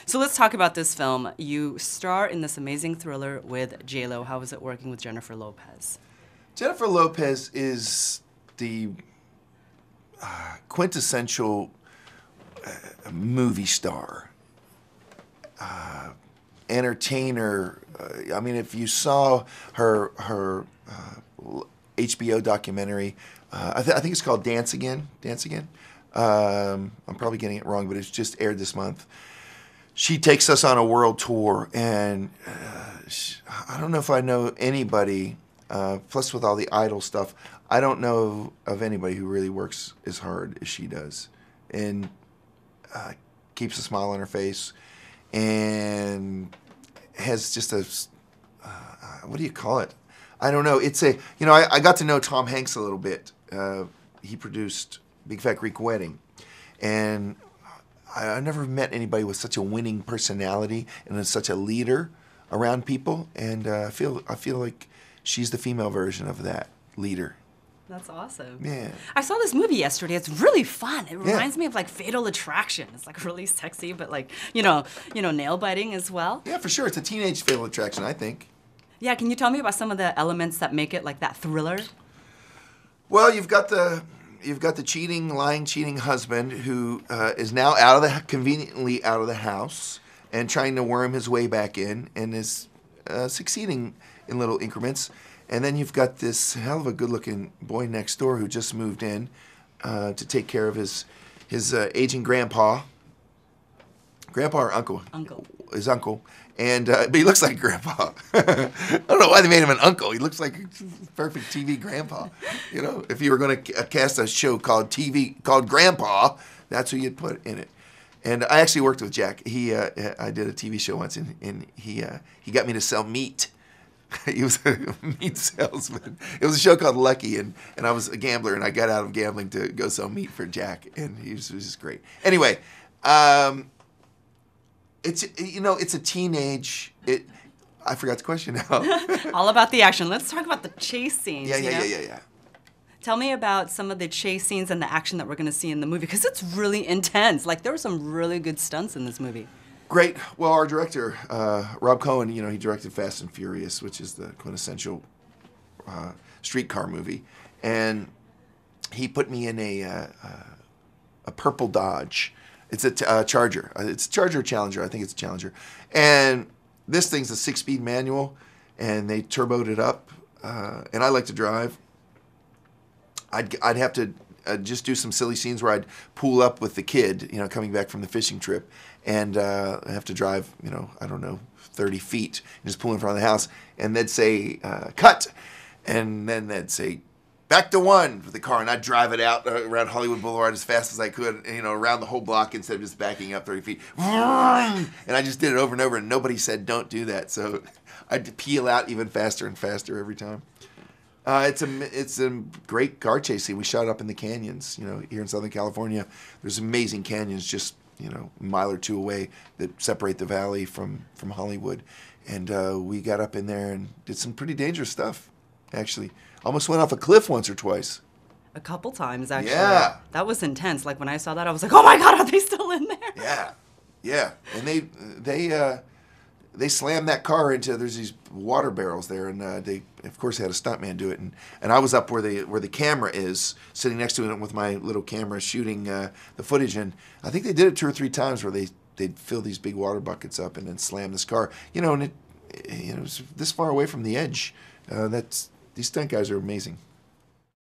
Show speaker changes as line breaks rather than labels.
So let's talk about this film. You star in this amazing thriller with J-Lo. How was it working with Jennifer Lopez?
Jennifer Lopez is the quintessential movie star, entertainer. I mean, if you saw her HBO documentary, I think it's called Dance Again. Dance Again. I'm probably getting it wrong, but it's just aired this month. She takes us on a world tour, and I don't know if I know anybody. Plus, with all the idol stuff, I don't know of anybody who really works as hard as she does, and keeps a smile on her face, and has just a what do you call it? I don't know. It's a I got to know Tom Hanks a little bit. He produced Big Fat Greek Wedding, and I never met anybody with such a winning personality and is such a leader around people. And I feel like she's the female version of that leader.
That's awesome.
Yeah.
I saw this movie yesterday. It's really fun. It reminds me of like Fatal Attraction. It's like really sexy, but like nail biting as well.
Yeah, for sure. It's a teenage Fatal Attraction, I think.
Yeah. Can you tell me about some of the elements that make it like that thriller?
Well, you've got the lying, cheating husband who is now conveniently out of the house and trying to worm his way back in, and is succeeding in little increments. And then you've got this hell of a good-looking boy next door who just moved in to take care of his aging grandpa or uncle.
Uncle.
His uncle. And but he looks like grandpa. I don't know why they made him an uncle. He looks like a perfect TV grandpa. If you were going to cast a show called Grandpa, that's who you'd put in it. And I actually worked with Jack. I did a TV show once, and he got me to sell meat. He was a meat salesman. It was a show called Lucky, and I was a gambler, and I got out of gambling to go sell meat for Jack, and he was just great. Anyway, it's a teenage. I forgot the question now.
All about the action. Let's talk about the chase scenes.
Yeah.
Tell me about some of the chase scenes and the action that we're going to see in the movie, because it's really intense. Like, there were some really good stunts in this movie.
Great. Well, our director, Rob Cohen, he directed Fast and Furious, which is the quintessential streetcar movie, and he put me in a purple Dodge. It's a Charger. It's a Charger or Challenger. I think it's a Challenger. And this thing's a 6-speed manual, and they turboed it up. And I like to drive. I'd have to just do some silly scenes where I'd pool up with the kid, coming back from the fishing trip, and I have to drive, I don't know, 30 feet, and just pull in front of the house, and they'd say, cut, and then they'd say, back to one with the car, and I'd drive it out around Hollywood Boulevard as fast as I could, around the whole block instead of just backing up 30 feet. And I just did it over and over, and nobody said don't do that, so I'd peel out even faster and faster every time. It's a great car chase scene. We shot it up in the canyons, here in Southern California. There's amazing canyons just, a mile or two away that separate the valley from Hollywood. And we got up in there and did some pretty dangerous stuff, actually. Almost went off a cliff once or twice.
A couple times, actually.
Yeah.
That was intense. Like, when I saw that, I was like, oh my God, are they still in there?
Yeah. And they slammed that car into, there's these water barrels there, and they, of course, had a stuntman do it. And I was up where the camera is, sitting next to it with my little camera shooting the footage. And I think they did it 2 or 3 times where they'd fill these big water buckets up and then slam this car. And it was this far away from the edge. These stunt guys are amazing.